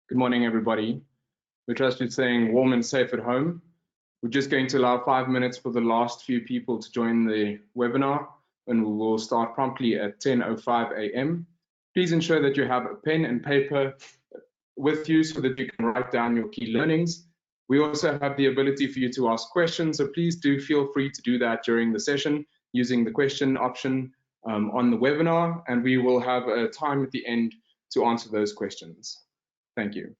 Good morning, everybody. We trust you're staying warm and safe at home. We're just going to allow 5 minutes for the last few people to join the webinar, and we will start promptly at 10:05 a.m. Please ensure that you have a pen and paper with you so that you can write down your key learnings. We also have the ability for you to ask questions, so please do feel free to do that during the session using the question option on the webinar, and we will have a time at the end to answer those questions. Thank you.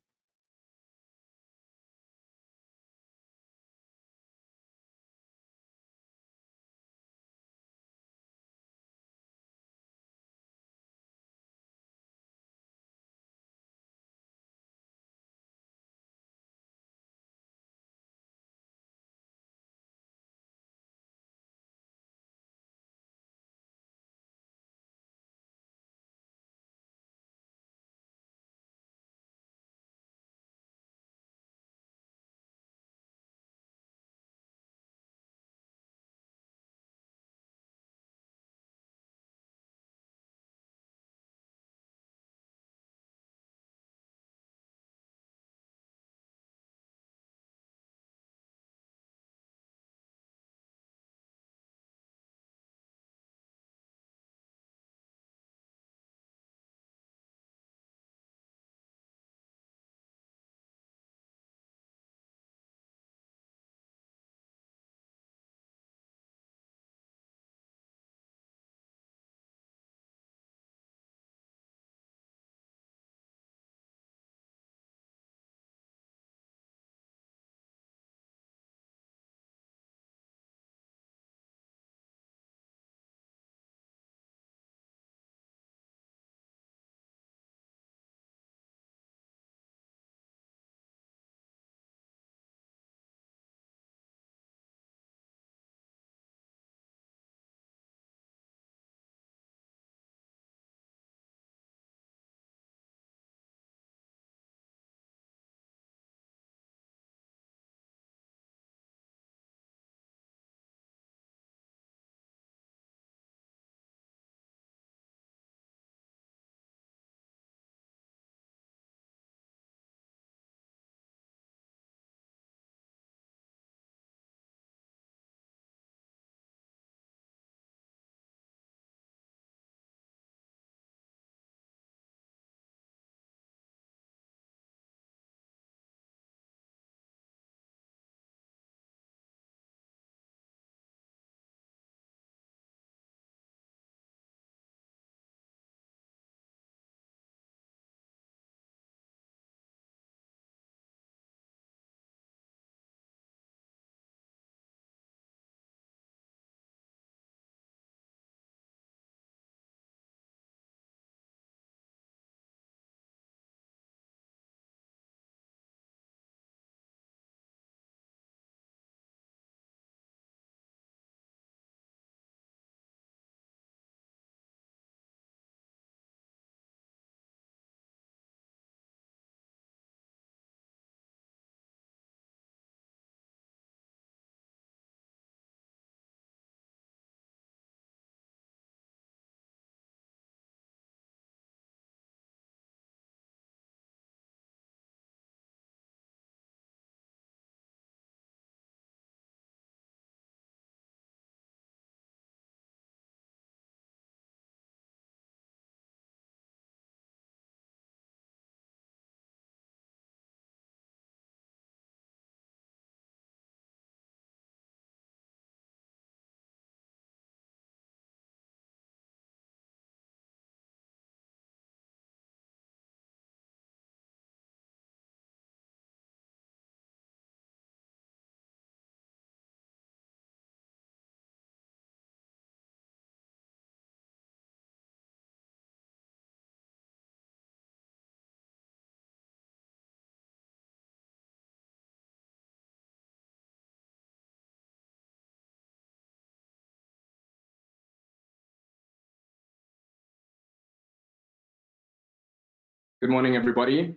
Good morning, everybody.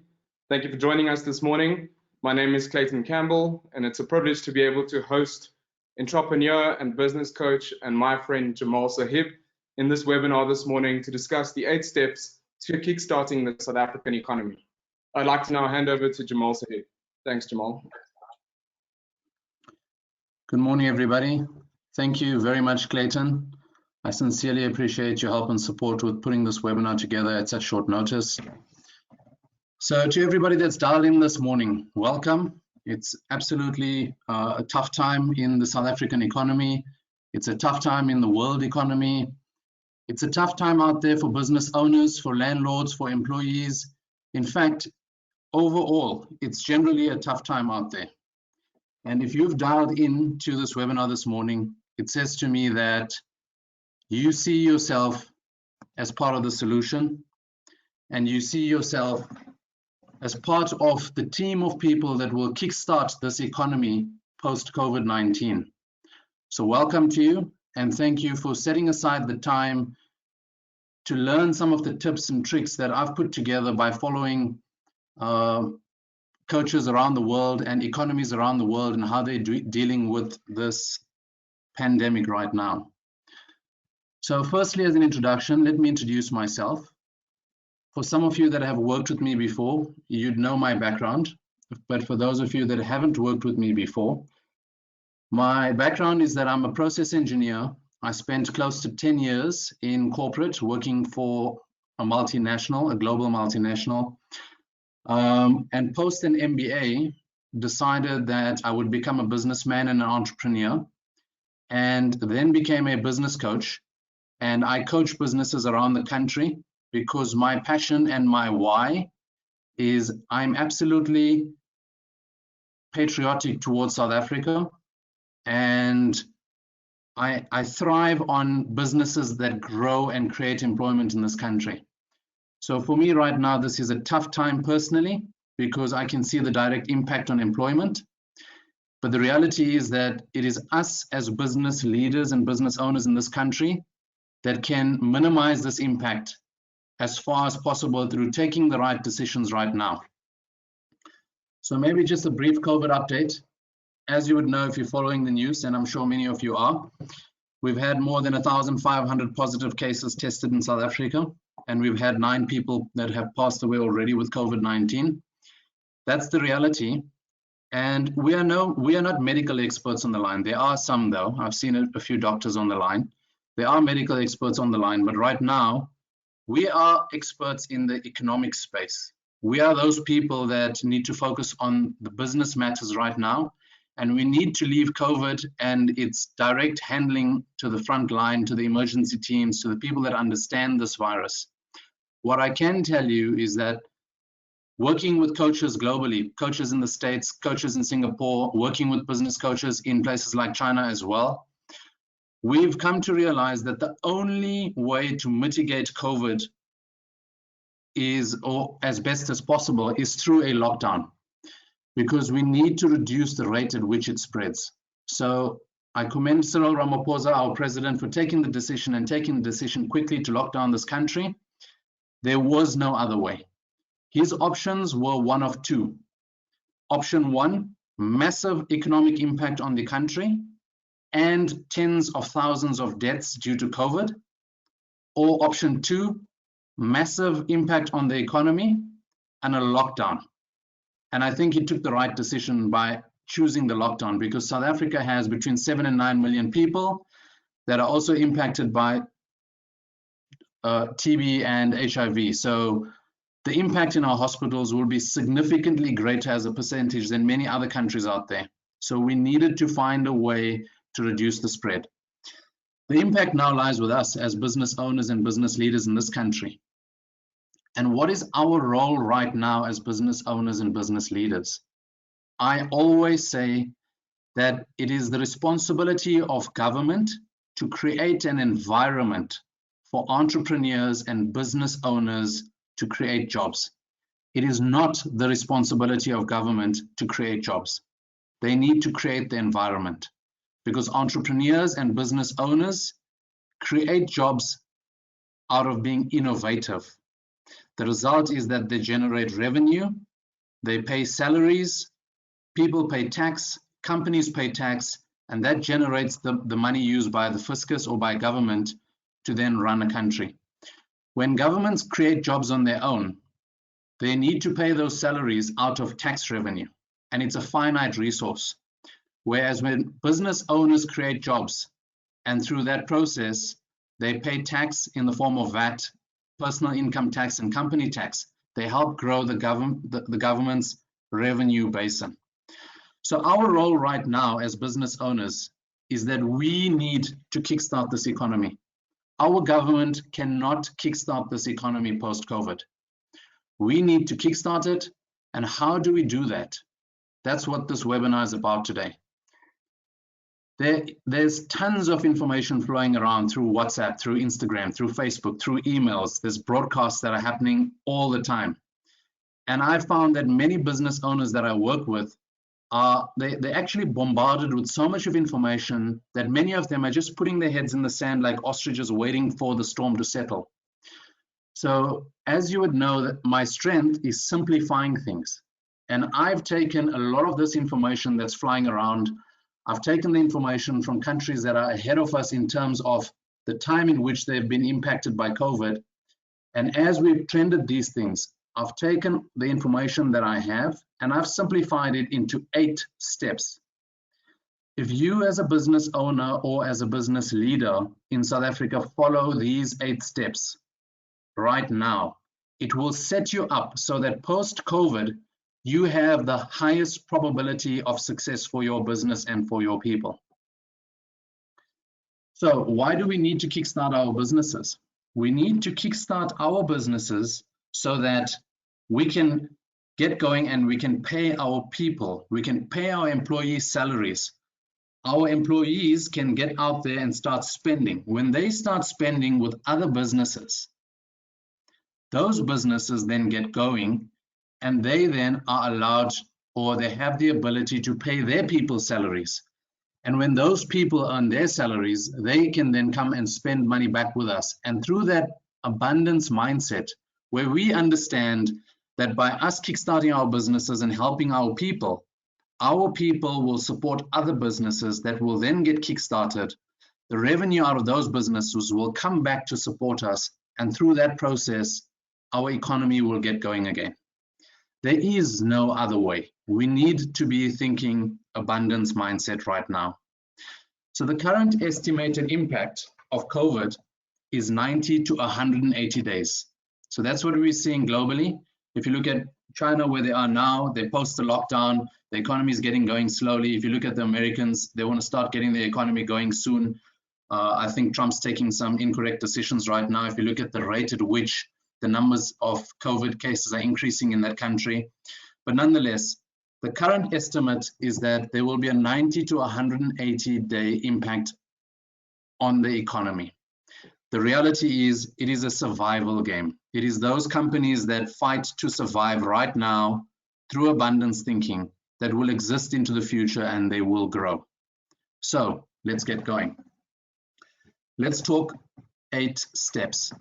Thank you for joining us this morning. My name is Clayton Campbell, and it's a privilege to be able to host entrepreneur and business coach and my friend Jamal Sahib in this webinar this morning to discuss the 8 steps to kickstarting the South African economy. I'd like to now hand over to Jamal Sahib. Thanks, Jamal. Good morning, everybody. Thank you very much, Clayton. I sincerely appreciate your help and support with putting this webinar together at such short notice. So to everybody that's dialed in this morning, welcome. It's absolutely a tough time in the South African economy. It's a tough time in the world economy. It's a tough time out there for business owners, for landlords, for employees. In fact, overall, it's generally a tough time out there. And if you've dialed in to this webinar this morning, it says to me that you see yourself as part of the solution, and you see yourself as part of the team of people that will kickstart this economy post-COVID-19. So welcome to you, and thank you for setting aside the time to learn some of the tips and tricks that I've put together by following coaches around the world and economies around the world and how they're dealing with this pandemic right now. So firstly, as an introduction, let me introduce myself. For some of you that have worked with me before, you'd know my background. But for those of you that haven't worked with me before, my background is that I'm a process engineer. I spent close to 10 years in corporate working for a multinational, a global multinational. And post an MBA, decided that I would become a businessman and an entrepreneur, and then became a business coach. And I coach businesses around the country because my passion and my why is I'm absolutely patriotic towards South Africa, and I thrive on businesses that grow and create employment in this country. So for me right now, this is a tough time personally because I can see the direct impact on employment. But the reality is that it is us as business leaders and business owners in this country that can minimize this impact as far as possible through taking the right decisions right now. So maybe just a brief COVID update. As you would know if you're following the news, and I'm sure many of you are, we've had more than 1,500 positive cases tested in South Africa, and we've had 9 people that have passed away already with COVID-19. That's the reality. And we are not medical experts on the line. There are some though. I've seen a few doctors on the line. There are medical experts on the line, but right now, we are experts in the economic space. We are those people that need to focus on the business matters right now, and we need to leave COVID and its direct handling to the front line, to the emergency teams, to the people that understand this virus. What I can tell you is that working with coaches globally, coaches in the States, coaches in Singapore, working with business coaches in places like China as well, we've come to realize that the only way to mitigate COVID is, or as best as possible, is through a lockdown, because we need to reduce the rate at which it spreads. So I commend Cyril Ramaphosa, our president, for taking the decision quickly to lock down this country. There was no other way. His options were one of two. Option one, massive economic impact on the country and tens of thousands of deaths due to COVID. Or option two, massive impact on the economy and a lockdown. And I think he took the right decision by choosing the lockdown, because South Africa has between 7 and 9 million people that are also impacted by TB and HIV. So the impact in our hospitals will be significantly greater as a percentage than many other countries out there. So we needed to find a way to reduce the spread. The impact now lies with us as business owners and business leaders in this country. And what is our role right now as business owners and business leaders? I always say that it is the responsibility of government to create an environment for entrepreneurs and business owners to create jobs. It is not the responsibility of government to create jobs. They need to create the environment, because entrepreneurs and business owners create jobs out of being innovative. The result is that they generate revenue, they pay salaries, people pay tax, companies pay tax, and that generates the money used by the fiscus or by government to then run a country. When governments create jobs on their own, they need to pay those salaries out of tax revenue, and it's a finite resource. Whereas when business owners create jobs, and through that process, they pay tax in the form of VAT, personal income tax, and company tax, they help grow the government's revenue basin. So our role right now as business owners is that we need to kickstart this economy. Our government cannot kickstart this economy post-COVID. We need to kickstart it. And how do we do that? That's what this webinar is about today. There's tons of information flowing around through WhatsApp, through Instagram, through Facebook, through emails. There's broadcasts that are happening all the time. And I found that many business owners that I work with they're actually bombarded with so much of information that many of them are just putting their heads in the sand like ostriches waiting for the storm to settle. So as you would know, that my strength is simplifying things. And I've taken a lot of this information that's flying around. I've taken the information from countries that are ahead of us in terms of the time in which they've been impacted by COVID. And as we've trended these things, I've taken the information that I have and I've simplified it into 8 steps. If you as a business owner or as a business leader in South Africa follow these 8 steps right now, it will set you up so that post-COVID, you have the highest probability of success for your business and for your people. So why do we need to kickstart our businesses? We need to kickstart our businesses so that we can get going and we can pay our people, we can pay our employees salaries. Our employees can get out there and start spending. When they start spending with other businesses, those businesses then get going and they then are allowed or they have the ability to pay their people salaries. And when those people earn their salaries, they can then come and spend money back with us. And through that abundance mindset, where we understand that by us kickstarting our businesses and helping our people will support other businesses that will then get kickstarted. The revenue out of those businesses will come back to support us. And through that process, our economy will get going again. There is no other way. We need to be thinking abundance mindset right now. So the current estimated impact of COVID is 90 to 180 days. So that's what we're seeing globally. If you look at China, where they are now, they post the lockdown, the economy is getting going slowly. If you look at the Americans, they want to start getting the economy going soon. I think Trump's taking some incorrect decisions right now. If you look at the rate at which the numbers of COVID cases are increasing in that country. But nonetheless, the current estimate is that there will be a 90 to 180 day impact on the economy. The reality is it is a survival game. It is those companies that fight to survive right now through abundance thinking that will exist into the future and they will grow. So let's get going. Let's talk 8 steps.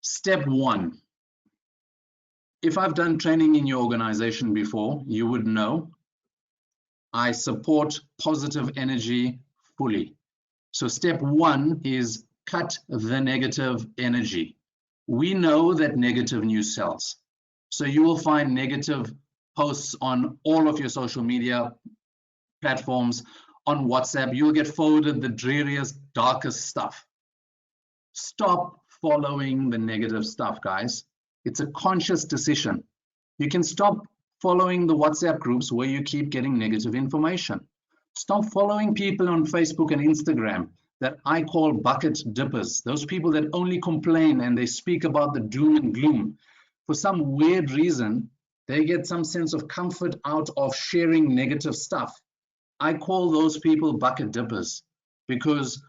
Step 1. If I've done training in your organization before, you would know I support positive energy fully. So step 1 is cut the negative energy. We know that negative news sells. So you will find negative posts on all of your social media platforms, on WhatsApp. You'll get forwarded the dreariest, darkest stuff. Stop following the negative stuff, guys. It's a conscious decision. You can stop following the WhatsApp groups where you keep getting negative information. Stop following people on Facebook and Instagram that I call bucket dippers, those people that only complain and they speak about the doom and gloom. For some weird reason, they get some sense of comfort out of sharing negative stuff. I call those people bucket dippers because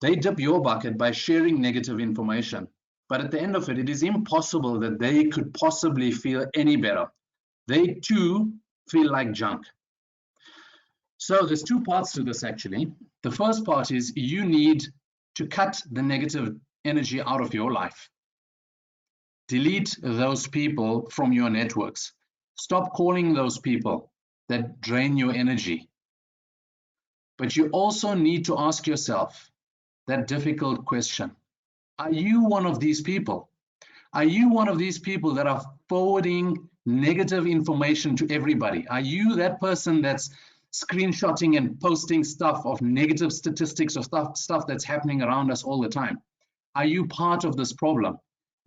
they dip your bucket by sharing negative information. But at the end of it, it is impossible that they could possibly feel any better. They too feel like junk. So there's 2 parts to this actually. The first part is you need to cut the negative energy out of your life. Delete those people from your networks. Stop calling those people that drain your energy. But you also need to ask yourself that difficult question. Are you one of these people? Are you one of these people that are forwarding negative information to everybody? Are you that person that's screenshotting and posting stuff of negative statistics or stuff that's happening around us all the time? Are you part of this problem?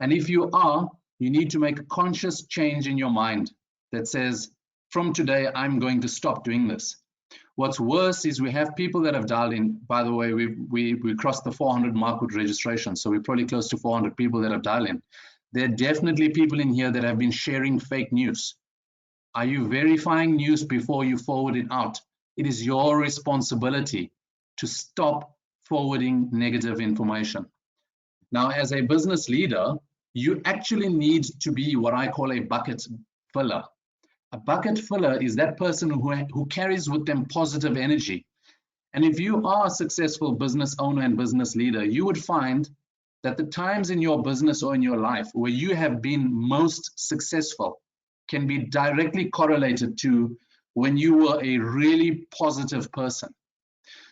And if you are, you need to make a conscious change in your mind that says, from today, I'm going to stop doing this. What's worse is we have people that have dialed in. By the way, we crossed the 400 mark with registration, so we're probably close to 400 people that have dialed in. There are definitely people in here that have been sharing fake news. Are you verifying news before you forward it out? It is your responsibility to stop forwarding negative information. Now, as a business leader, you actually need to be what I call a bucket filler. A bucket filler is that person who carries with them positive energy. And if you are a successful business owner and business leader, you would find that the times in your business or in your life where you have been most successful can be directly correlated to when you were a really positive person.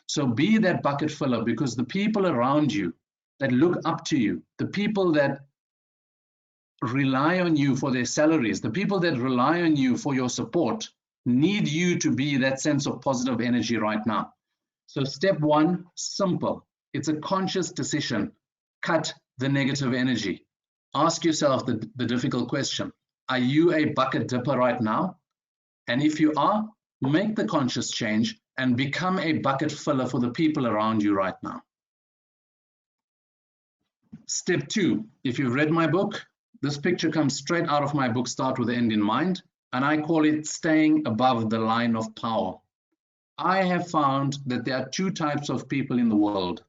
So be that bucket filler, because the people around you that look up to you, the people that rely on you for their salaries, the people that rely on you for your support, need you to be that sense of positive energy right now. So step one, simple. It's a conscious decision. Cut the negative energy. Ask yourself the difficult question. Are you a bucket dipper right now? And if you are, make the conscious change and become a bucket filler for the people around you right now. Step two, if you've read my book, this picture comes straight out of my book, Start with the End in Mind, and I call it staying above the line of power. I have found that there are two types of people in the world.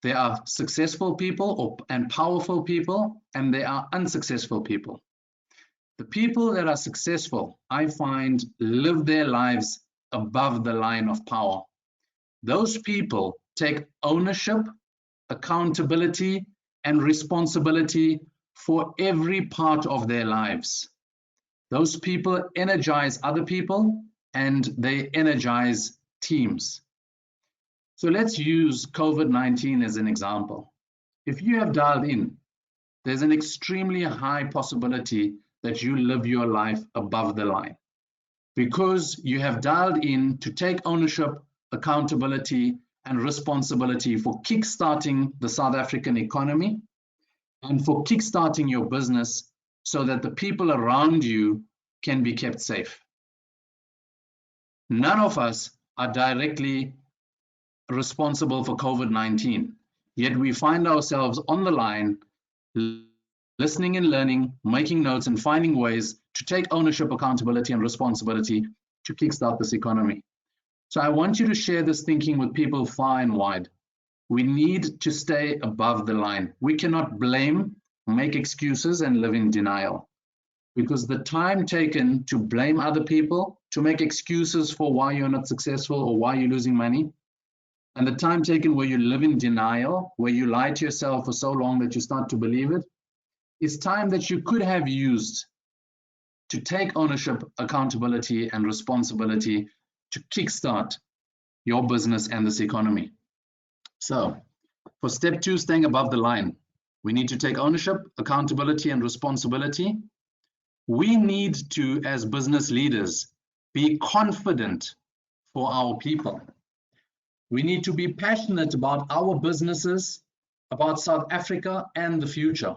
There are successful people and powerful people, and there are unsuccessful people. The people that are successful, I find, live their lives above the line of power. Those people take ownership, accountability, and responsibility for every part of their lives. Those people energize other people and they energize teams. So let's use COVID-19 as an example. If you have dialed in, there's an extremely high possibility that you live your life above the line because you have dialed in to take ownership, accountability, and responsibility for kickstarting the South African economy and for kickstarting your business so that the people around you can be kept safe. None of us are directly responsible for COVID-19, yet we find ourselves on the line, listening and learning, making notes and finding ways to take ownership, accountability, and responsibility to kickstart this economy. So I want you to share this thinking with people far and wide. We need to stay above the line. We cannot blame, make excuses, and live in denial. Because the time taken to blame other people, to make excuses for why you're not successful or why you're losing money, and the time taken where you live in denial, where you lie to yourself for so long that you start to believe it, is time that you could have used to take ownership, accountability, and responsibility to kickstart your business and this economy. So for step two, staying above the line, we need to take ownership, accountability, and responsibility. We need to, as business leaders, be confident for our people. We need to be passionate about our businesses, about South Africa and the future.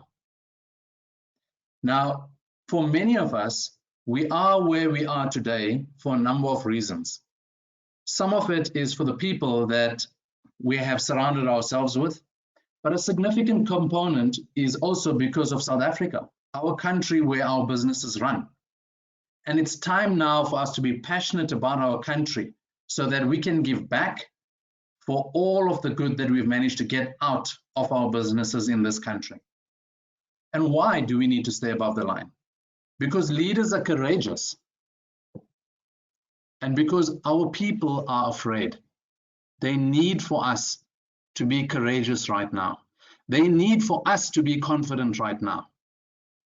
Now, for many of us, we are where we are today for a number of reasons. Some of it is for the people that we have surrounded ourselves with, but a significant component is also because of South Africa, our country where our businesses run. And it's time now for us to be passionate about our country so that we can give back for all of the good that we've managed to get out of our businesses in this country. And why do we need to stay above the line? Because leaders are courageous. And because our people are afraid. They need for us to be courageous right now. They need for us to be confident right now.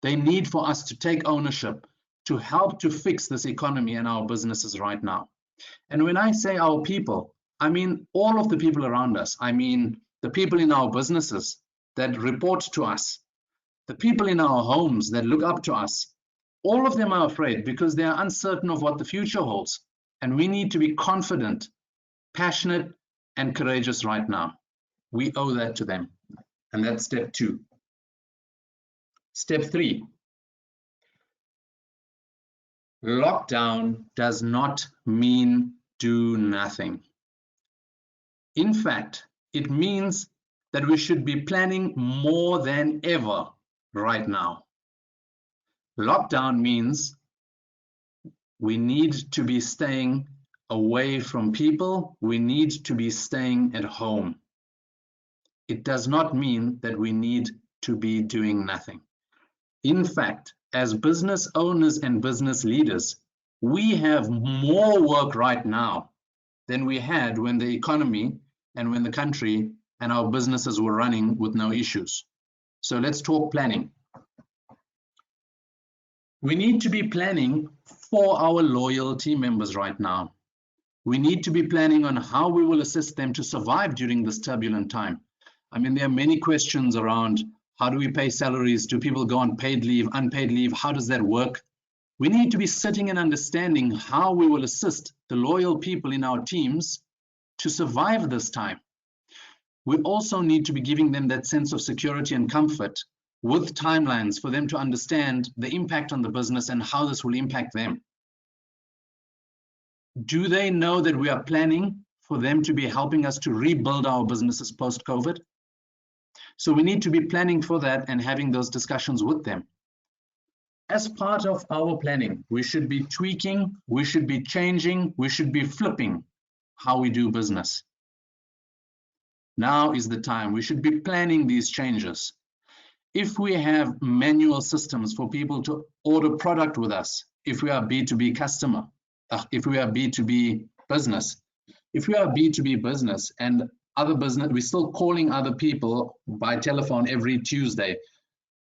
They need for us to take ownership, to help to fix this economy and our businesses right now. And when I say our people, I mean all of the people around us. I mean the people in our businesses that report to us, the people in our homes that look up to us, all of them are afraid because they are uncertain of what the future holds. And we need to be confident, passionate, and courageous right now. We owe that to them. And that's step 2. Step 3. Lockdown does not mean do nothing. In fact, it means that we should be planning more than ever right now. Lockdown means we need to be staying away from people. We need to be staying at home. It does not mean that we need to be doing nothing. In fact, as business owners and business leaders, we have more work right now than we had when the economy and when the country and our businesses were running with no issues. So let's talk planning. We need to be planning for our loyal team members right now. We need to be planning on how we will assist them to survive during this turbulent time. I mean, there are many questions around how do we pay salaries? Do people go on paid leave, unpaid leave? How does that work? We need to be sitting and understanding how we will assist the loyal people in our teams to survive this time. We also need to be giving them that sense of security and comfort with timelines for them to understand the impact on the business and how this will impact them. Do they know that we are planning for them to be helping us to rebuild our businesses post-COVID? So we need to be planning for that and having those discussions with them. As part of our planning, we should be tweaking, we should be changing, we should be flipping how we do business. Now is the time. We should be planning these changes. If we have manual systems for people to order product with us, if we are B2B customer, if we are B2B business, and other business, we're still calling other people by telephone every Tuesday.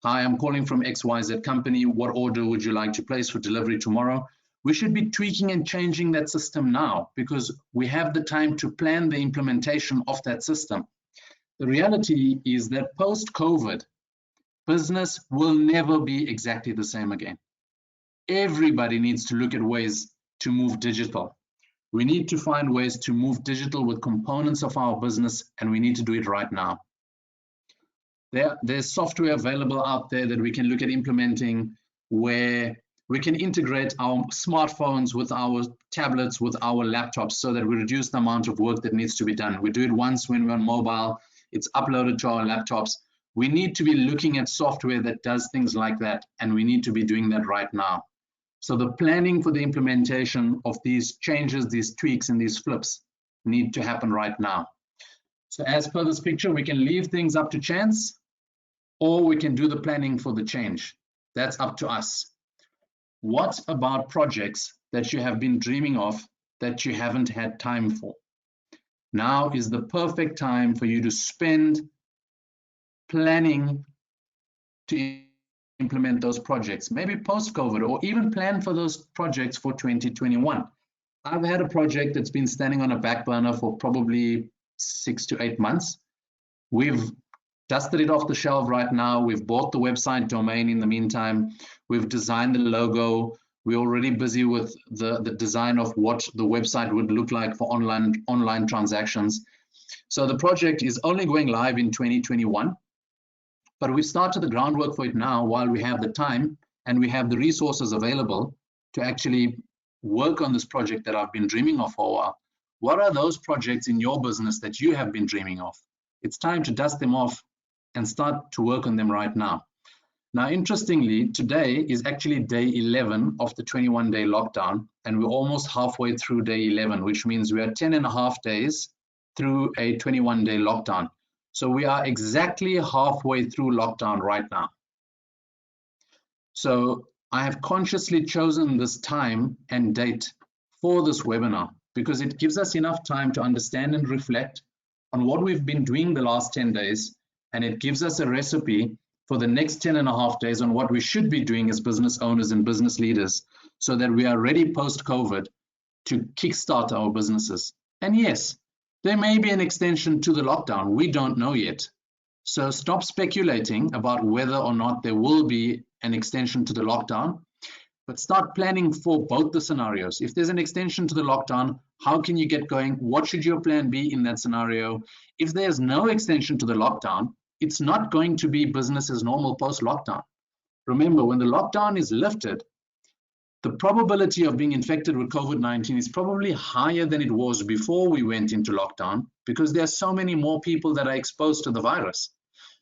Hi, I'm calling from XYZ company. What order would you like to place for delivery tomorrow? We should be tweaking and changing that system now because we have the time to plan the implementation of that system. The reality is that post-COVID, business will never be exactly the same again. Everybody needs to look at ways to move digital. We need to find ways to move digital with components of our business, and we need to do it right now. There's software available out there that we can look at implementing where we can integrate our smartphones with our tablets, with our laptops, so that we reduce the amount of work that needs to be done. We do it once when we're on mobile, it's uploaded to our laptops. We need to be looking at software that does things like that, and we need to be doing that right now. So the planning for the implementation of these changes, these tweaks, and these flips need to happen right now. So as per this picture, we can leave things up to chance, or we can do the planning for the change. That's up to us. What about projects that you have been dreaming of that you haven't had time for? Now is the perfect time for you to spend planning to implement those projects, maybe post-COVID, or even plan for those projects for 2021. I've had a project that's been standing on a back burner for probably 6 to 8 months. We've dusted it off the shelf right now. We've bought the website domain in the meantime. We've designed the logo. We're already busy with the design of what the website would look like for online transactions. So the project is only going live in 2021. But we've started the groundwork for it now while we have the time and we have the resources available to actually work on this project that I've been dreaming of for a while. What are those projects in your business that you have been dreaming of? It's time to dust them off and start to work on them right now. Now, interestingly, today is actually day 11 of the 21-day lockdown, and we're almost halfway through day 11, which means we are 10.5 days through a 21-day lockdown. So we are exactly halfway through lockdown right now. So I have consciously chosen this time and date for this webinar because it gives us enough time to understand and reflect on what we've been doing the last 10 days. And it gives us a recipe for the next 10.5 days on what we should be doing as business owners and business leaders so that we are ready post-COVID to kickstart our businesses. And yes, there may be an extension to the lockdown. We don't know yet. So stop speculating about whether or not there will be an extension to the lockdown, but start planning for both the scenarios. If there's an extension to the lockdown, how can you get going? What should your plan be in that scenario? If there's no extension to the lockdown, it's not going to be business as normal post-lockdown. Remember, when the lockdown is lifted, the probability of being infected with COVID-19 is probably higher than it was before we went into lockdown, because there are so many more people that are exposed to the virus.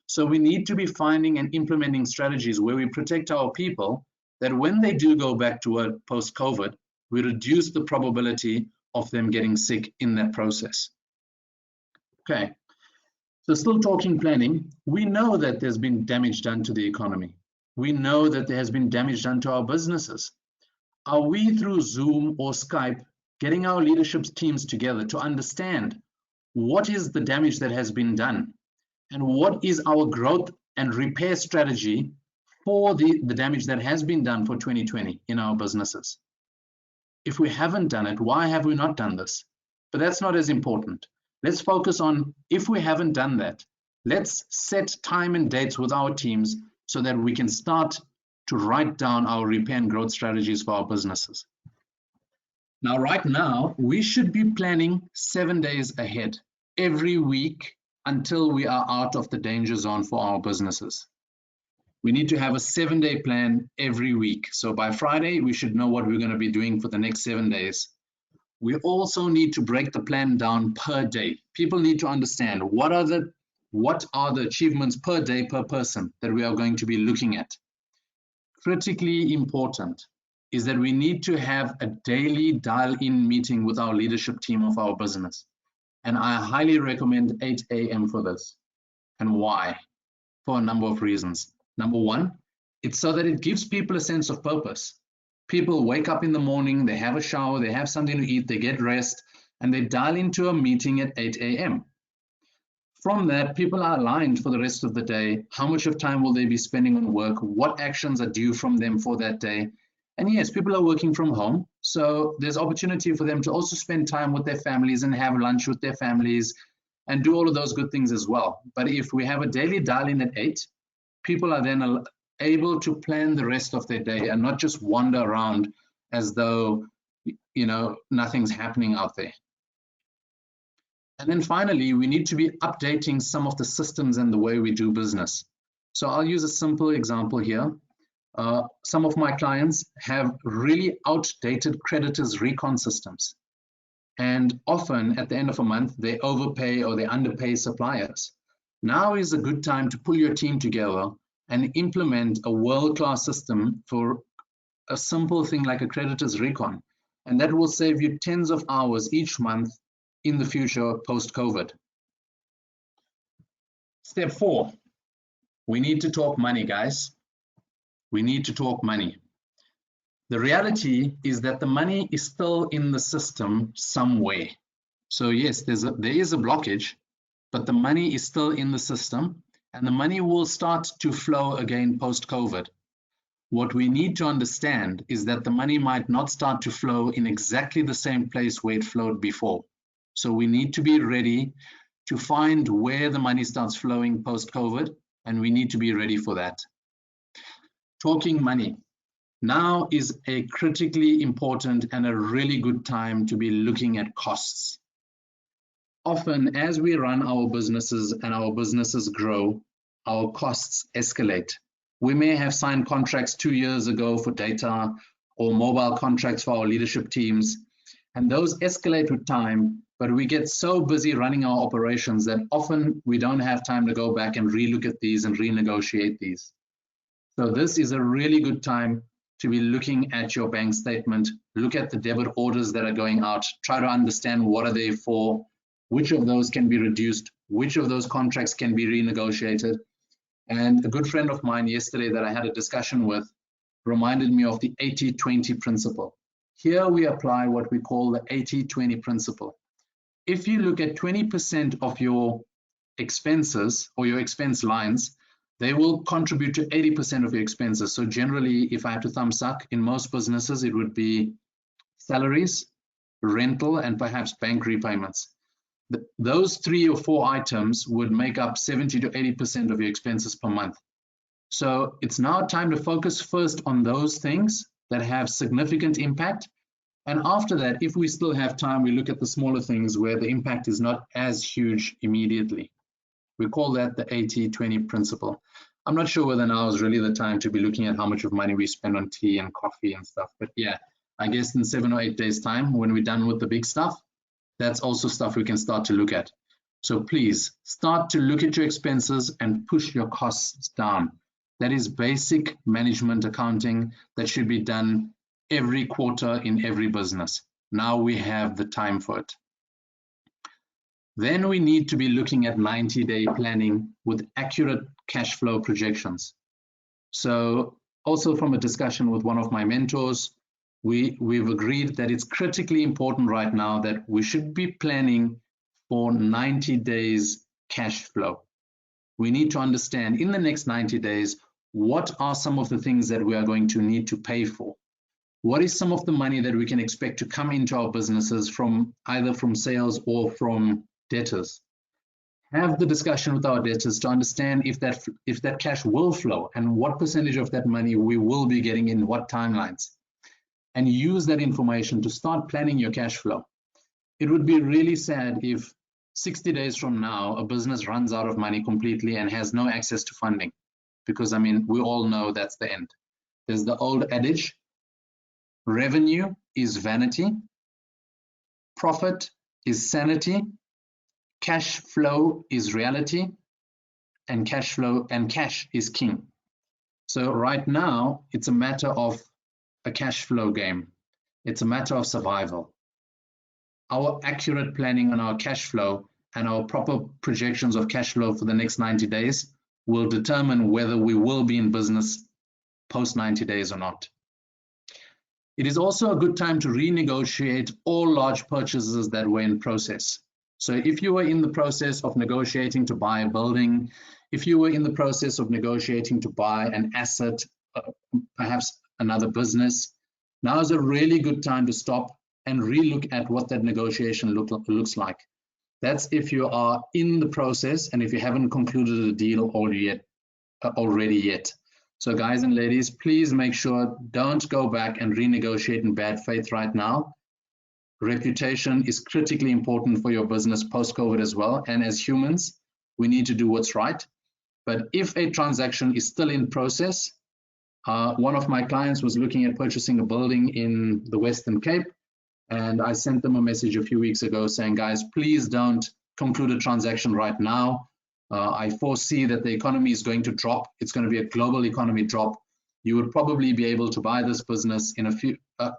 So we need to be finding and implementing strategies where we protect our people, that when they do go back to work post-COVID, we reduce the probability of them getting sick in that process. Okay, so still talking planning, we know that there's been damage done to the economy. We know that there has been damage done to our businesses. Are we, through Zoom or Skype, getting our leadership teams together to understand what is the damage that has been done and what is our growth and repair strategy for the damage that has been done for 2020 in our businesses? If we haven't done it, why have we not done this? But that's not as important. Let's focus on, if we haven't done that, let's set time and dates with our teams so that we can start to write down our repair and growth strategies for our businesses. Now, right now, we should be planning 7 days ahead, every week, until we are out of the danger zone for our businesses. We need to have a 7-day plan every week. So by Friday, we should know what we're going to be doing for the next 7 days. We also need to break the plan down per day. People need to understand what are the achievements per day, per person that we are going to be looking at. Critically important is that we need to have a daily dial-in meeting with our leadership team of our business. And I highly recommend 8 a.m. for this. And why? For a number of reasons. Number one, it's so that it gives people a sense of purpose. People wake up in the morning, they have a shower, they have something to eat, they get rest, and they dial into a meeting at 8 a.m. From that, people are aligned for the rest of the day. How much of time will they be spending on work? What actions are due from them for that day? And yes, people are working from home, so there's opportunity for them to also spend time with their families and have lunch with their families and do all of those good things as well. But if we have a daily dial-in at 8, people are then able to plan the rest of their day and not just wander around as though, nothing's happening out there. And then finally, we need to be updating some of the systems and the way we do business. So I'll use a simple example here. Some of my clients have really outdated creditors recon systems. And often at the end of a month, they overpay or they underpay suppliers. Now is a good time to pull your team together and implement a world-class system for a simple thing like a creditors recon. And that will save you tens of hours each month in the future post-COVID. Step 4, we need to talk money, guys. We need to talk money. The reality is that the money is still in the system somewhere. So yes, there is a blockage, but the money is still in the system and the money will start to flow again post-COVID. What we need to understand is that the money might not start to flow in exactly the same place where it flowed before. So we need to be ready to find where the money starts flowing post-COVID, and we need to be ready for that. Talking money. Now is a critically important and a really good time to be looking at costs. Often, as we run our businesses and our businesses grow, our costs escalate. We may have signed contracts 2 years ago for data or mobile contracts for our leadership teams, and those escalate with time, but we get so busy running our operations that often we don't have time to go back and relook at these and renegotiate these. So this is a really good time to be looking at your bank statement, look at the debit orders that are going out, try to understand what are they for, which of those can be reduced, which of those contracts can be renegotiated. And a good friend of mine yesterday that I had a discussion with reminded me of the 80-20 principle. Here we apply what we call the 80-20 principle. If you look at 20% of your expenses or your expense lines, they will contribute to 80% of your expenses. So generally, if I have to thumb suck, in most businesses, it would be salaries, rental, and perhaps bank repayments. Those 3 or 4 items would make up 70 to 80% of your expenses per month. So it's now time to focus first on those things that have significant impact. And after that, if we still have time, we look at the smaller things where the impact is not as huge immediately. We call that the 80-20 principle. I'm not sure whether now is really the time to be looking at how much of money we spend on tea and coffee and stuff. But yeah, I guess in 7 or 8 days' time, when we're done with the big stuff, that's also stuff we can start to look at. So please start to look at your expenses and push your costs down. That is basic management accounting that should be done every quarter in every business. Now we have the time for it. Then we need to be looking at 90-day planning with accurate cash flow projections. So also from a discussion with one of my mentors, we've agreed that it's critically important right now that we should be planning for 90 days cash flow. We need to understand in the next 90 days, what are some of the things that we are going to need to pay for? What is some of the money that we can expect to come into our businesses from either from sales or from debtors? Have the discussion with our debtors to understand if that cash will flow and what percentage of that money we will be getting in what timelines, and use that information to start planning your cash flow. It would be really sad if 60 days from now a business runs out of money completely and has no access to funding, because I mean we all know that's the end. There's the old adage, revenue is vanity, profit is sanity, cash flow is reality, and cash is king. So right now it's a matter of a cash flow game. It's a matter of survival. Our accurate planning on our cash flow and our proper projections of cash flow for the next 90 days will determine whether we will be in business post 90 days or not. It is also a good time to renegotiate all large purchases that were in process. So if you were in the process of negotiating to buy a building, if you were in the process of negotiating to buy an asset, perhaps another business, now is a really good time to stop and relook at what that negotiation looks like. That's if you are in the process and if you haven't concluded a deal already yet. So guys and ladies, please make sure don't go back and renegotiate in bad faith right now. Reputation is critically important for your business post-COVID as well. And as humans, we need to do what's right. But if a transaction is still in process, one of my clients was looking at purchasing a building in the Western Cape. And I sent them a message a few weeks ago saying, guys, please don't conclude a transaction right now. I foresee that the economy is going to drop. It's going to be a global economy drop. You would probably be able to buy this business in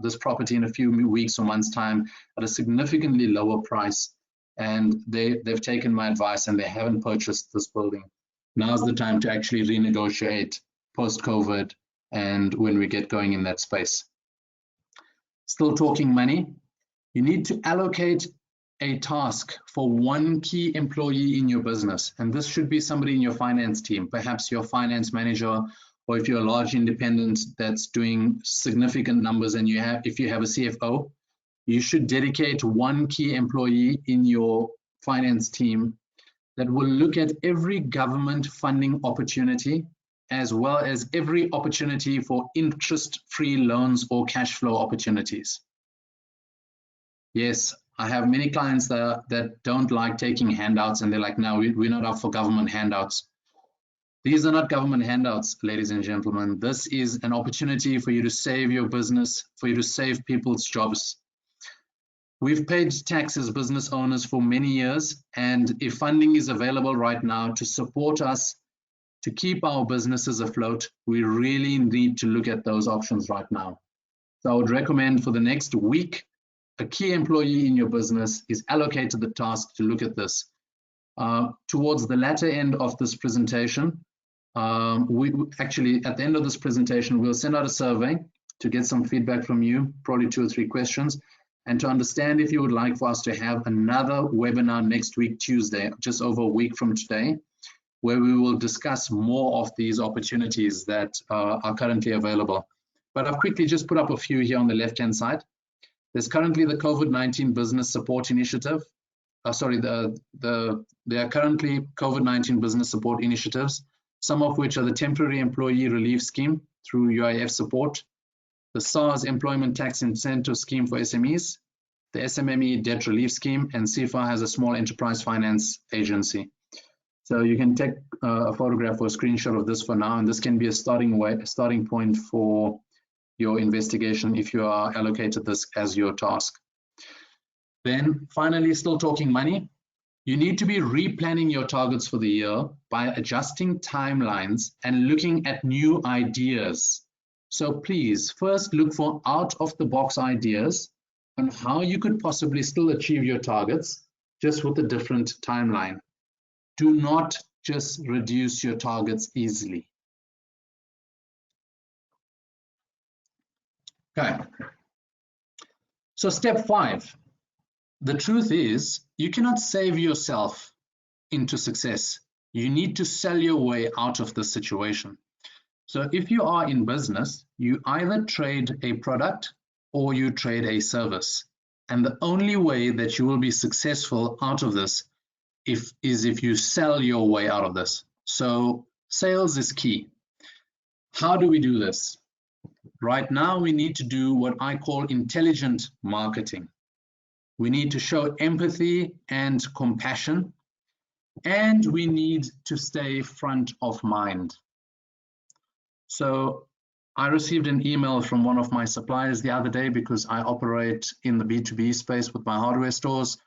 this property in a few weeks or months' time at a significantly lower price. And they've taken my advice and they haven't purchased this building. Now's the time to actually renegotiate post-COVID and when we get going in that space. Still talking money, you need to allocate a task for one key employee in your business. And this should be somebody in your finance team, perhaps your finance manager, or if you're a large independent that's doing significant numbers and if you have a CFO, you should dedicate one key employee in your finance team that will look at every government funding opportunity as well as every opportunity for interest-free loans or cash flow opportunities. Yes, I have many clients that don't like taking handouts and they're like, no, we're not up for government handouts. These are not government handouts, ladies and gentlemen. This is an opportunity for you to save your business, for you to save people's jobs. We've paid tax as business owners for many years, and if funding is available right now to support us to keep our businesses afloat, we really need to look at those options right now. So I would recommend for the next week, a key employee in your business is allocated the task to look at this. Towards the latter end of this presentation, we actually, at the end of this presentation, we'll send out a survey to get some feedback from you, probably 2 or 3 questions, and to understand if you would like for us to have another webinar next week, Tuesday, just over a week from today, where we will discuss more of these opportunities that are currently available. But I've quickly just put up a few here on the left-hand side. There's currently the COVID-19 Business Support Initiative. there are currently COVID-19 business support initiatives, some of which are the Temporary Employee Relief Scheme through UIF support, the SARS Employment Tax Incentive Scheme for SMEs, the SMME Debt Relief Scheme, and CFA has a small enterprise finance agency. So you can take a photograph or a screenshot of this for now, and this can be a starting point for your investigation if you are allocated this as your task. Then finally, still talking money, you need to be replanning your targets for the year by adjusting timelines and looking at new ideas. So please first look for out-of-the-box ideas on how you could possibly still achieve your targets, just with a different timeline. Do not just reduce your targets easily. Okay. So step 5. The truth is, you cannot save yourself into success. You need to sell your way out of the situation. So if you are in business, you either trade a product or you trade a service. And the only way that you will be successful out of this is if you sell your way out of this. So sales is key. How do we do this? Right now, we need to do what I call intelligent marketing. We need to show empathy and compassion, and we need to stay front of mind. So I received an email from one of my suppliers the other day because I operate in the B2B space with my hardware stores.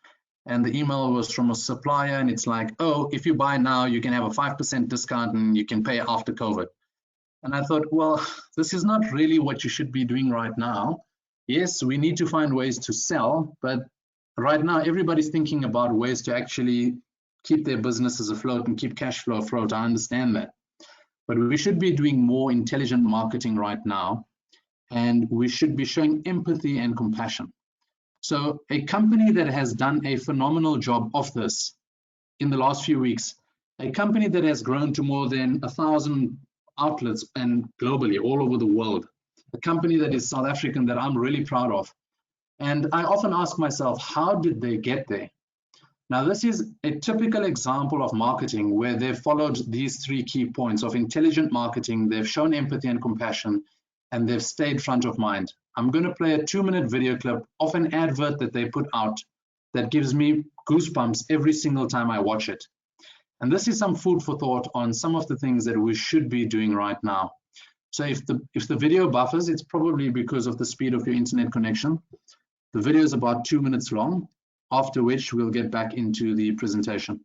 And the email was from a supplier, and it's like, oh, if you buy now, you can have a 5% discount and you can pay after COVID. And I thought, well, this is not really what you should be doing right now. Yes, we need to find ways to sell, but right now everybody's thinking about ways to actually keep their businesses afloat and keep cash flow afloat. I understand that. But we should be doing more intelligent marketing right now, and we should be showing empathy and compassion. So a company that has done a phenomenal job of this in the last few weeks, a company that has grown to more than 1,000 outlets and globally, all over the world, a company that is South African that I'm really proud of. And I often ask myself, how did they get there? Now, this is a typical example of marketing where they've followed these 3 key points of intelligent marketing, they've shown empathy and compassion, and they've stayed front of mind. I'm going to play a 2-minute video clip of an advert that they put out that gives me goosebumps every single time I watch it. And this is some food for thought on some of the things that we should be doing right now. So if the video buffers, it's probably because of the speed of your internet connection. The video is about 2 minutes long, after which we'll get back into the presentation.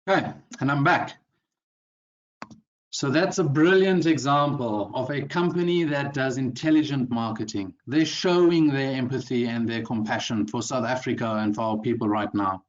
Okay, and I'm back. So that's a brilliant example of a company that does intelligent marketing. They're showing their empathy and their compassion for South Africa and for our people right now.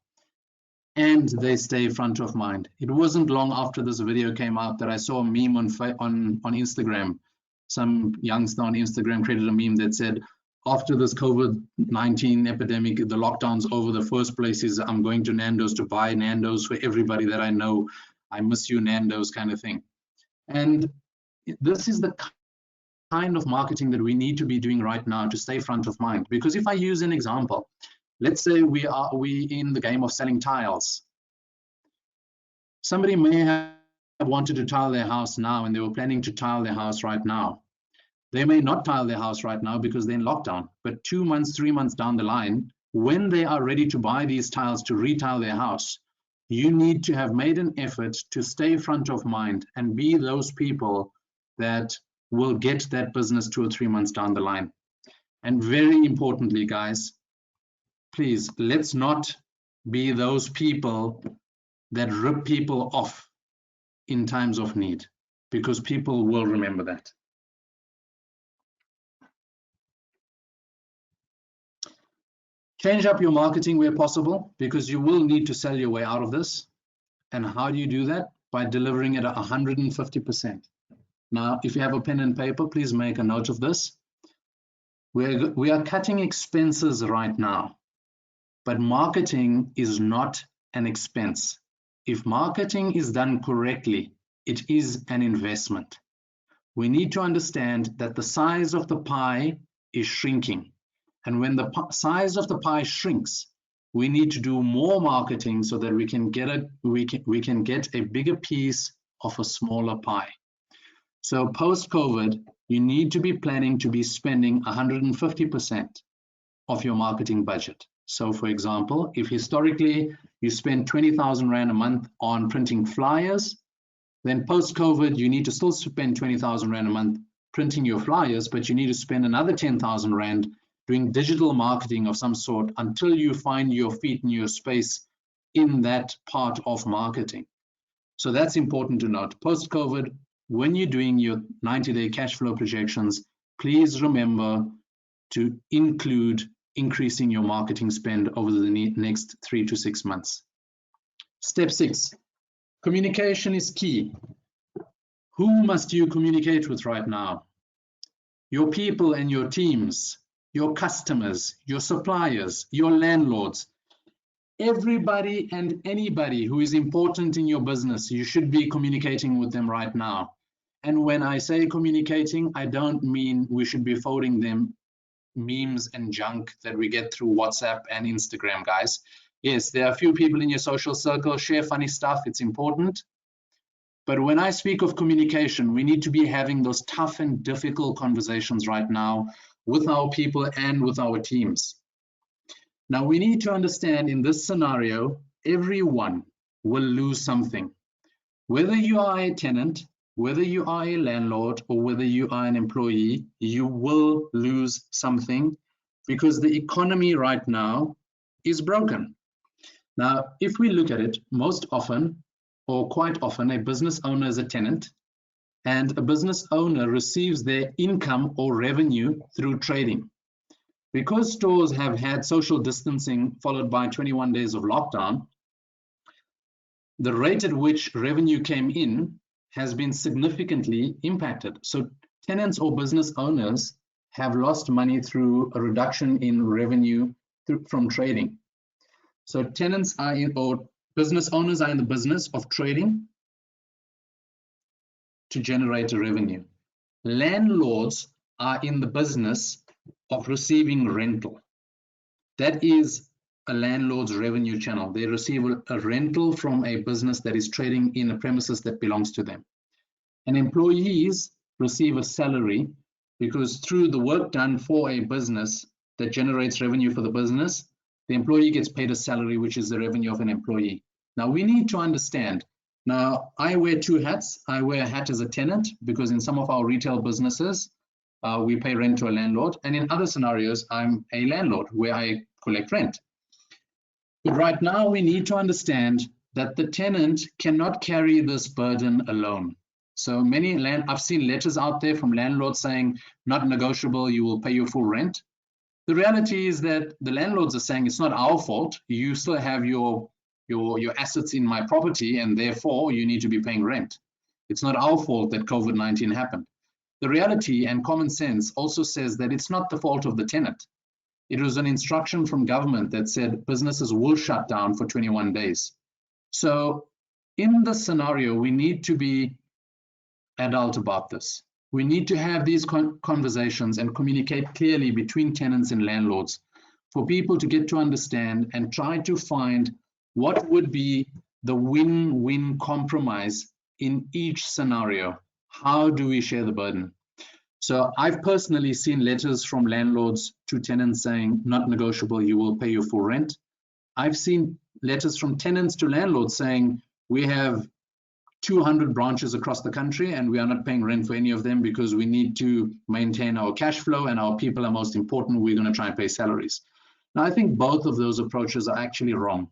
And they stay front of mind. It wasn't long after this video came out that I saw a meme on Instagram. Some youngster on Instagram created a meme that said, after this COVID-19 epidemic, the lockdown's over, the first place is I'm going to Nando's to buy Nando's for everybody that I know. I miss you, Nando's, kind of thing. And this is the kind of marketing that we need to be doing right now to stay front of mind. Because if I use an example, let's say we in the game of selling tiles. Somebody may have wanted to tile their house now and they were planning to tile their house right now. They may not tile their house right now because they're in lockdown, but 2 months, 3 months down the line, when they are ready to buy these tiles to retile their house, you need to have made an effort to stay front of mind and be those people that will get that business 2 or 3 months down the line. And very importantly, guys, please, let's not be those people that rip people off in times of need, because people will remember that. Change up your marketing where possible, because you will need to sell your way out of this. And how do you do that? By delivering it at 150%. Now, if you have a pen and paper, please make a note of this. We are cutting expenses right now, but marketing is not an expense. If marketing is done correctly, it is an investment. We need to understand that the size of the pie is shrinking. And when the size of the pie shrinks, we need to do more marketing so that we can get a bigger piece of a smaller pie. So post-COVID, you need to be planning to be spending 150% of your marketing budget. So for example, if historically you spend 20,000 Rand a month on printing flyers, then post-COVID, you need to still spend 20,000 Rand a month printing your flyers, but you need to spend another 10,000 Rand doing digital marketing of some sort until you find your feet and your space in that part of marketing. So that's important to note. Post-COVID, when you're doing your 90-day cash flow projections, please remember to include increasing your marketing spend over the next 3 to 6 months. Step 6, communication is key. Who must you communicate with right now? Your people and your teams, your customers, your suppliers, your landlords, everybody and anybody who is important in your business, you should be communicating with them right now. And when I say communicating, I don't mean we should be forwarding them memes and junk that we get through WhatsApp and Instagram, guys. Yes, there are a few people in your social circle, share funny stuff, it's important. But when I speak of communication, we need to be having those tough and difficult conversations right now with our people and with our teams. Now, we need to understand in this scenario, everyone will lose something. Whether you are a tenant, whether you are a landlord, or whether you are an employee, you will lose something because the economy right now is broken. Now, if we look at it, most often, or quite often, a business owner is a tenant, and a business owner receives their income or revenue through trading. Because stores have had social distancing followed by 21 days of lockdown, the rate at which revenue came in has been significantly impacted. So tenants or business owners have lost money through a reduction in revenue from trading. So tenants are in, or business owners are in the business of trading to generate a revenue. Landlords are in the business of receiving rental. That is a landlord's revenue channel. They receive a rental from a business that is trading in a premises that belongs to them. And employees receive a salary because through the work done for a business that generates revenue for the business, the employee gets paid a salary, which is the revenue of an employee. Now we need to understand. Now I wear two hats. I wear a hat as a tenant because in some of our retail businesses, we pay rent to a landlord. And in other scenarios, I'm a landlord where I collect rent. But right now we need to understand that the tenant cannot carry this burden alone. So I've seen letters out there from landlords saying, not negotiable, you will pay your full rent. The reality is that the landlords are saying it's not our fault. You still have your assets in my property, and therefore you need to be paying rent. It's not our fault that COVID-19 happened. The reality and common sense also says that it's not the fault of the tenant. It was an instruction from government that said businesses will shut down for 21 days. So in this scenario, we need to be adult about this. We need to have these conversations and communicate clearly between tenants and landlords for people to get to understand and try to find what would be the win-win compromise in each scenario. How do we share the burden? So I've personally seen letters from landlords to tenants saying, not negotiable, you will pay your full rent. I've seen letters from tenants to landlords saying, we have 200 branches across the country and we are not paying rent for any of them because we need to maintain our cash flow and our people are most important. We're going to try and pay salaries. Now, I think both of those approaches are actually wrong.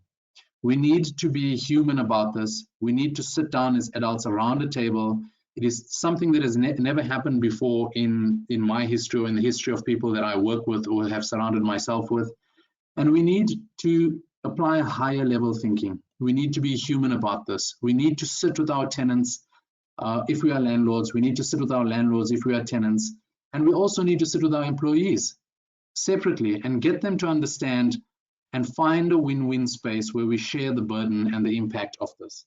We need to be human about this. We need to sit down as adults around a table. It is something that has never happened before in my history or in the history of people that I work with or have surrounded myself with. And we need to apply a higher level thinking. We need to be human about this. We need to sit with our tenants if we are landlords. We need to sit with our landlords if we are tenants. And we also need to sit with our employees separately and get them to understand and find a win-win space where we share the burden and the impact of this.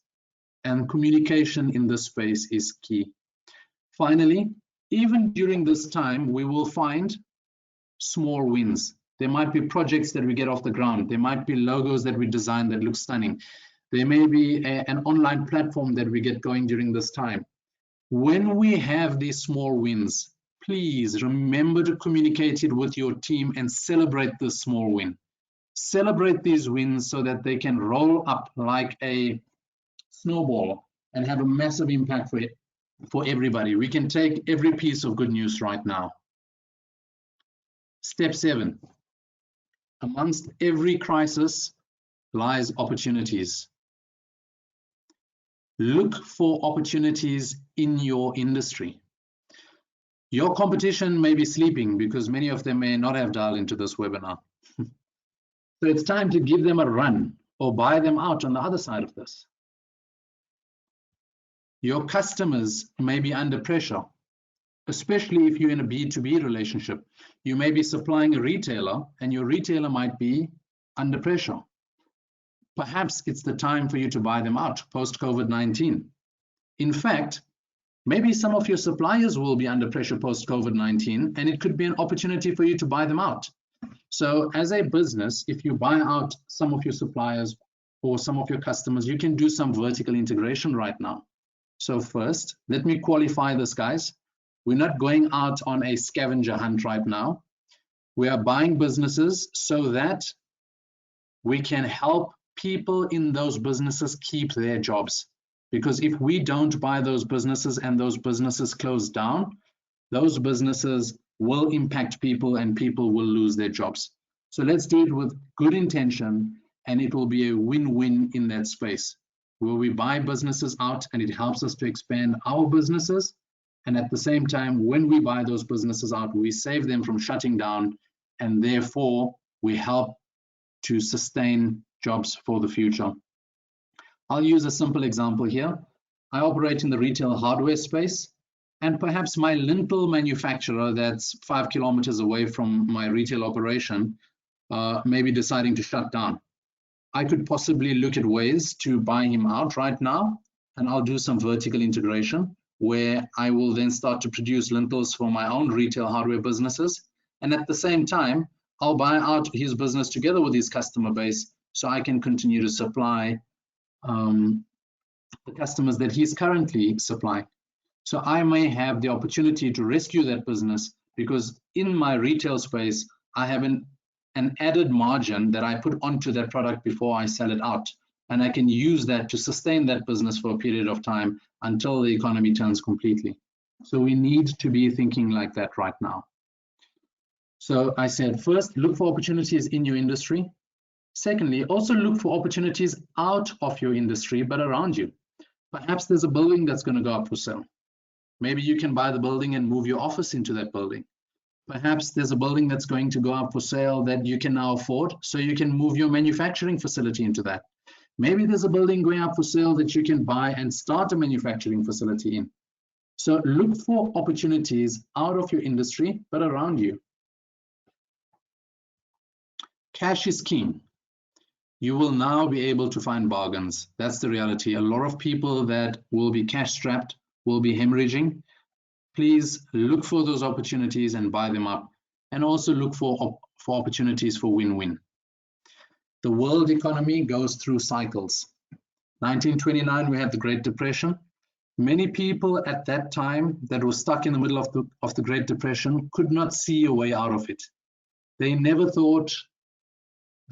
And communication in this space is key. Finally, even during this time, we will find small wins. There might be projects that we get off the ground. There might be logos that we design that look stunning. There may be an online platform that we get going during this time. When we have these small wins, please remember to communicate it with your team and celebrate this small win. Celebrate these wins so that they can roll up like a snowball and have a massive impact for everybody. We can take every piece of good news right now. Step 7. Amongst every crisis lies opportunities. Look for opportunities in your industry. Your competition may be sleeping because many of them may not have dialed into this webinar. So it's time to give them a run or buy them out on the other side of this. Your customers may be under pressure, especially if you're in a B2B relationship. You may be supplying a retailer and your retailer might be under pressure. Perhaps it's the time for you to buy them out post-COVID-19. In fact, maybe some of your suppliers will be under pressure post-COVID-19 and it could be an opportunity for you to buy them out. So as a business, if you buy out some of your suppliers or some of your customers, you can do some vertical integration right now. So first, let me qualify this, guys. We're not going out on a scavenger hunt right now. We are buying businesses so that we can help people in those businesses keep their jobs. Because if we don't buy those businesses and those businesses close down, those businesses will impact people and people will lose their jobs. So let's do it with good intention and it will be a win-win in that space where we buy businesses out and it helps us to expand our businesses. And at the same time, when we buy those businesses out, we save them from shutting down and therefore we help to sustain jobs for the future. I'll use a simple example here. I operate in the retail hardware space. And perhaps my lintel manufacturer that's 5 kilometers away from my retail operation may be deciding to shut down. I could possibly look at ways to buy him out right now, and I'll do some vertical integration where I will then start to produce lintels for my own retail hardware businesses. And at the same time, I'll buy out his business together with his customer base so I can continue to supply the customers that he's currently supplying. So I may have the opportunity to rescue that business because in my retail space, I have an added margin that I put onto that product before I sell it out. And I can use that to sustain that business for a period of time until the economy turns completely. So we need to be thinking like that right now. So I said, first, look for opportunities in your industry. Secondly, also look for opportunities out of your industry, but around you. Perhaps there's a building that's going to go up for sale. Maybe you can buy the building and move your office into that building. Perhaps there's a building that's going to go up for sale that you can now afford, so you can move your manufacturing facility into that. Maybe there's a building going up for sale that you can buy and start a manufacturing facility in. So look for opportunities out of your industry, but around you. Cash is king. You will now be able to find bargains. That's the reality. A lot of people that will be cash strapped will be hemorrhaging. Please look for those opportunities and buy them up, and also look for opportunities for win-win. The world economy goes through cycles. 1929, we had the Great Depression. Many people at that time that were stuck in the middle of the Great Depression could not see a way out of it. They never thought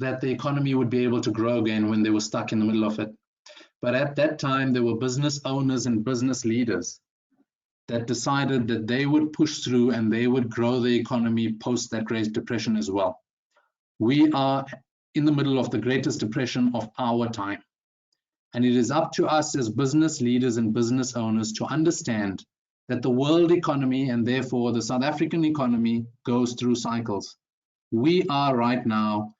that the economy would be able to grow again when they were stuck in the middle of it. But at that time, there were business owners and business leaders that decided that they would push through and they would grow the economy post that Great Depression as well. We are in the middle of the greatest depression of our time. And it is up to us as business leaders and business owners to understand that the world economy, and therefore the South African economy, goes through cycles. We are right now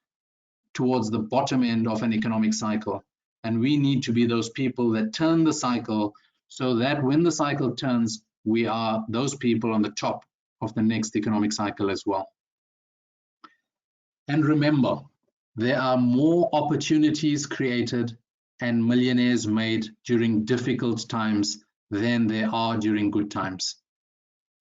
towards the bottom end of an economic cycle, and we need to be those people that turn the cycle so that when the cycle turns, we are those people on the top of the next economic cycle as well. And remember, there are more opportunities created and millionaires made during difficult times than there are during good times.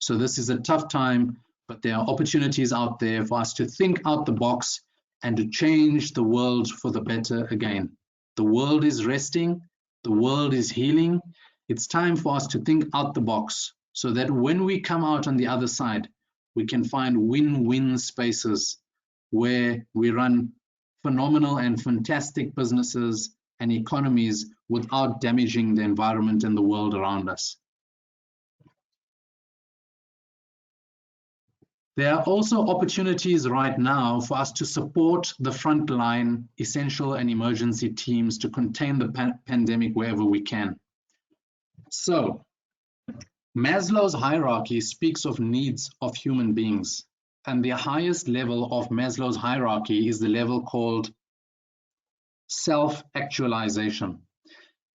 So this is a tough time, but there are opportunities out there for us to think out the box and to change the world for the better again. The world is resting, the world is healing. It's time for us to think out the box so that when we come out on the other side, we can find win-win spaces where we run phenomenal and fantastic businesses and economies without damaging the environment and the world around us. There are also opportunities right now for us to support the frontline essential and emergency teams to contain the pandemic wherever we can. So, Maslow's hierarchy speaks of needs of human beings, and the highest level of Maslow's hierarchy is the level called self-actualization.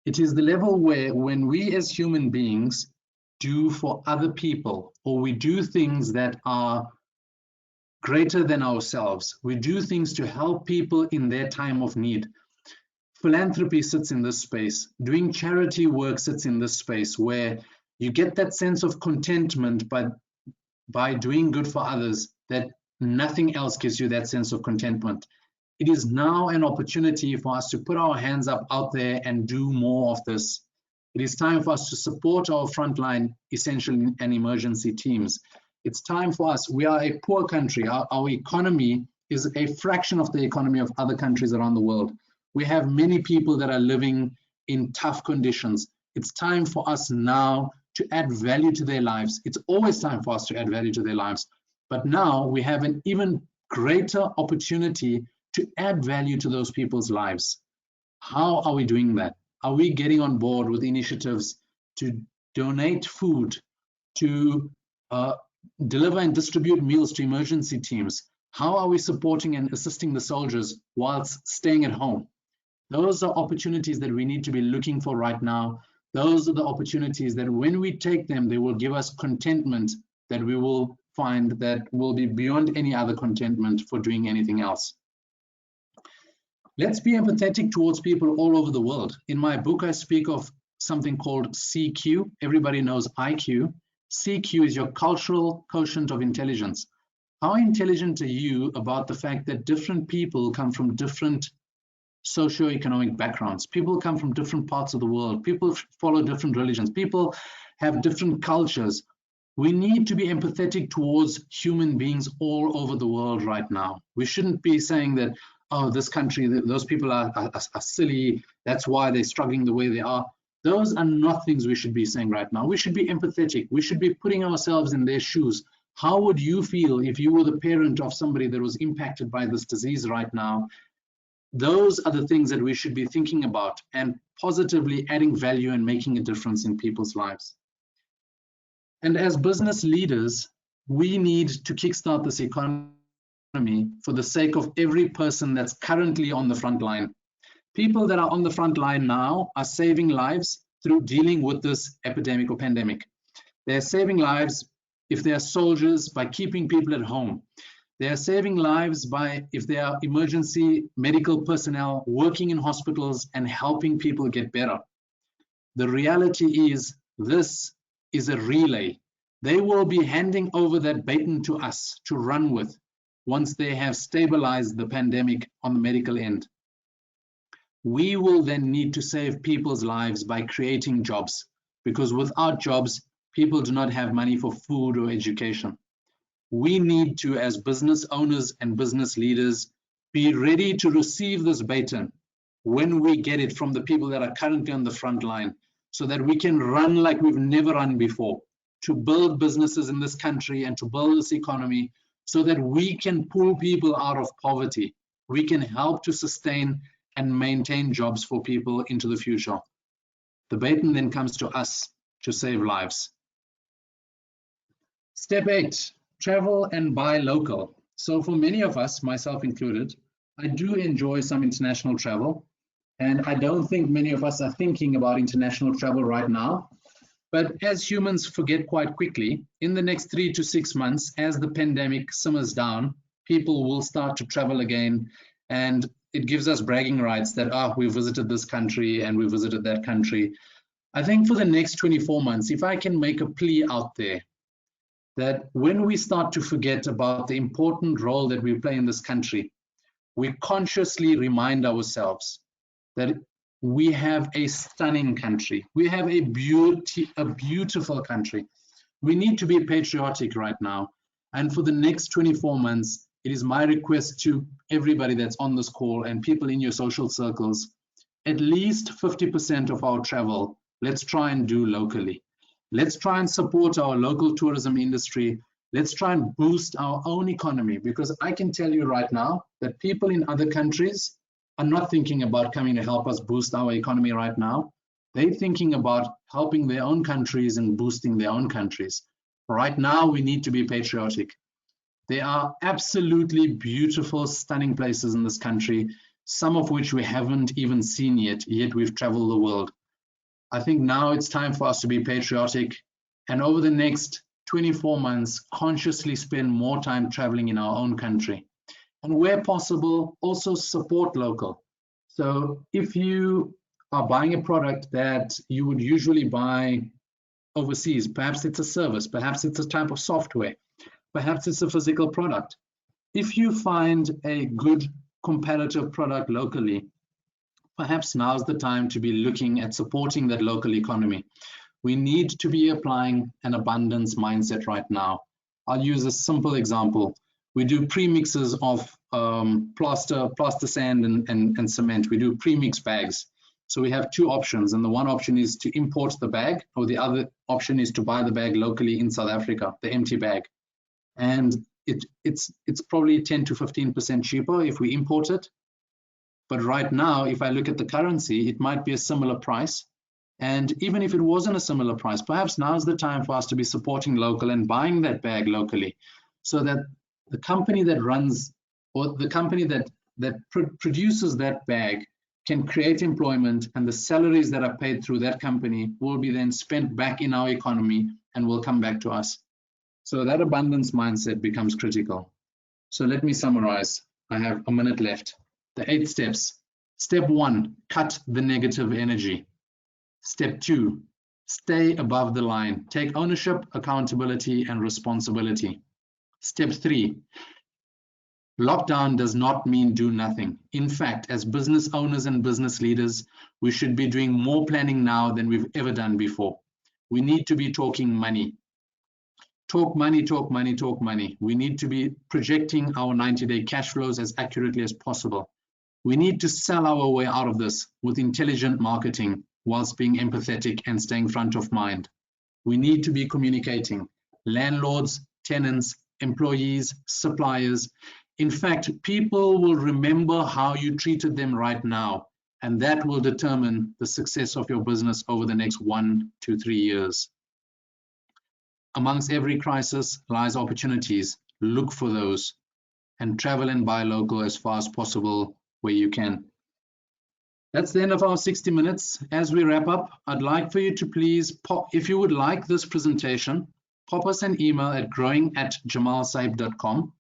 It is the level where when we as human beings do for other people, or we do things that are greater than ourselves, we do things to help people in their time of need. Philanthropy sits in this space. Doing charity work sits in this space where you get that sense of contentment by doing good for others, that nothing else gives you that sense of contentment. It is now an opportunity for us to put our hands up out there and do more of this. It is time for us to support our frontline essential and emergency teams. It's time for us. We are a poor country. Our economy is a fraction of the economy of other countries around the world. We have many people that are living in tough conditions. It's time for us now to add value to their lives. It's always time for us to add value to their lives. But now we have an even greater opportunity to add value to those people's lives. How are we doing that? Are we getting on board with initiatives to donate food, to deliver and distribute meals to emergency teams? How are we supporting and assisting the soldiers whilst staying at home? Those are opportunities that we need to be looking for right now. Those are the opportunities that when we take them, they will give us contentment that we will find that will be beyond any other contentment for doing anything else. Let's be empathetic towards people all over the world. In my book, I speak of something called CQ. Everybody knows IQ. CQ is your cultural quotient of intelligence. How intelligent are you about the fact that different people come from different socioeconomic backgrounds? People come from different parts of the world. People follow different religions. People have different cultures. We need to be empathetic towards human beings all over the world right now. We shouldn't be saying that, oh, this country, those people are silly, that's why they're struggling the way they are. Those are not things we should be saying right now. We should be empathetic. We should be putting ourselves in their shoes. How would you feel if you were the parent of somebody that was impacted by this disease right now? those are the things that we should be thinking about and positively adding value and making a difference in people's lives. And as business leaders, we need to kickstart this economy for the sake of every person that's currently on the front line. People that are on the front line now are saving lives through dealing with this epidemic or pandemic. They're saving lives if they are soldiers by keeping people at home. They are saving lives by, if they are emergency medical personnel, working in hospitals and helping people get better. The reality is, this is a relay. They will be handing over that baton to us to run with once they have stabilized the pandemic on the medical end. We will then need to save people's lives by creating jobs, because without jobs, people do not have money for food or education. We need to, as business owners and business leaders, be ready to receive this baton when we get it from the people that are currently on the front line, so that we can run like we've never run before, to build businesses in this country and to build this economy so that we can pull people out of poverty. We can help to sustain and maintain jobs for people into the future. The baton then comes to us to save lives. Step 8, travel and buy local. So for many of us, myself included, I do enjoy some international travel, and I don't think many of us are thinking about international travel right now. But as humans forget quite quickly, in the next 3 to 6 months, as the pandemic simmers down, people will start to travel again, and it gives us bragging rights that, we visited this country and we visited that country. I think for the next 24 months, if I can make a plea out there, that when we start to forget about the important role that we play in this country, we consciously remind ourselves that we have a stunning country. We have a beautiful country. We need to be patriotic right now. And for the next 24 months, it is my request to everybody that's on this call and people in your social circles, at least 50% of our travel, let's try and do locally. Let's try and support our local tourism industry. Let's try and boost our own economy, because I can tell you right now that people in other countries are not thinking about coming to help us boost our economy right now. They're thinking about helping their own countries and boosting their own countries. Right now, we need to be patriotic. There are absolutely beautiful, stunning places in this country, some of which we haven't even seen yet we've traveled the world. I think now it's time for us to be patriotic, and over the next 24 months, consciously spend more time traveling in our own country. And where possible, also support local. So if you are buying a product that you would usually buy overseas, perhaps it's a service, perhaps it's a type of software, perhaps it's a physical product. If you find a good competitive product locally, perhaps now's the time to be looking at supporting that local economy. We need to be applying an abundance mindset right now. I'll use a simple example. We do premixes of plaster sand and cement. We do premix bags. So we have two options, and the one option is to import the bag, or the other option is to buy the bag locally in South Africa, the empty bag. And it's probably 10 to 15% cheaper if we import it. But right now, if I look at the currency, it might be a similar price. And even if it wasn't a similar price, perhaps now's the time for us to be supporting local and buying that bag locally, so that the company that runs, or the company that produces that bag, can create employment, and the salaries that are paid through that company will be then spent back in our economy and will come back to us. So that abundance mindset becomes critical. So let me summarize. I have a minute left. The 8 steps. Step 1, cut the negative energy. Step 2, stay above the line. Take ownership, accountability, and responsibility. Step 3, lockdown does not mean do nothing. In fact, as business owners and business leaders, we should be doing more planning now than we've ever done before. We need to be talking money. Talk money, talk money, talk money. We need to be projecting our 90-day cash flows as accurately as possible. We need to sell our way out of this with intelligent marketing whilst being empathetic and staying front of mind. We need to be communicating. Landlords, tenants, employees, suppliers, In fact, people will remember how you treated them right now, and that will determine the success of your business over the next 1 to 3 years. Amongst every crisis lies opportunities. Look for those and travel and buy local as far as possible where you can. That's the end of our 60 minutes. As we wrap up, I'd like for you to please pop, if you would like this presentation, pop us an email at growing@jamalsahib.com,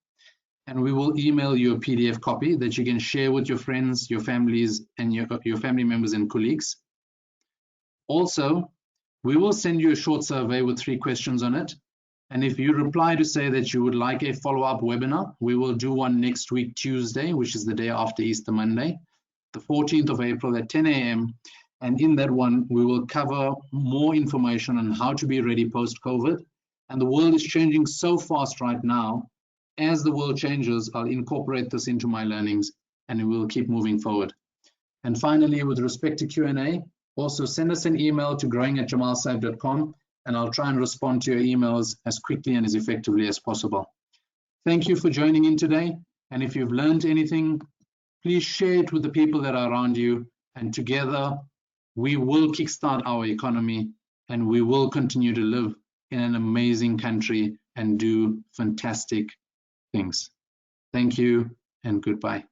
and we will email you a PDF copy that you can share with your friends, your families, and your family members and colleagues. Also, we will send you a short survey with 3 questions on it. And if you reply to say that you would like a follow-up webinar, we will do one next week, Tuesday, which is the day after Easter Monday, the 14th of April at 10 a.m. And in that one, we will cover more information on how to be ready post-COVID. And the world is changing so fast right now. As the world changes, I'll incorporate this into my learnings and we will keep moving forward. And finally, with respect to Q&A, also send us an email to growing@jamalsahib.com and I'll try and respond to your emails as quickly and as effectively as possible. Thank you for joining in today. And if you've learned anything, please share it with the people that are around you. And together, we will kickstart our economy and we will continue to live in an amazing country and do fantastic things. Thank you and goodbye.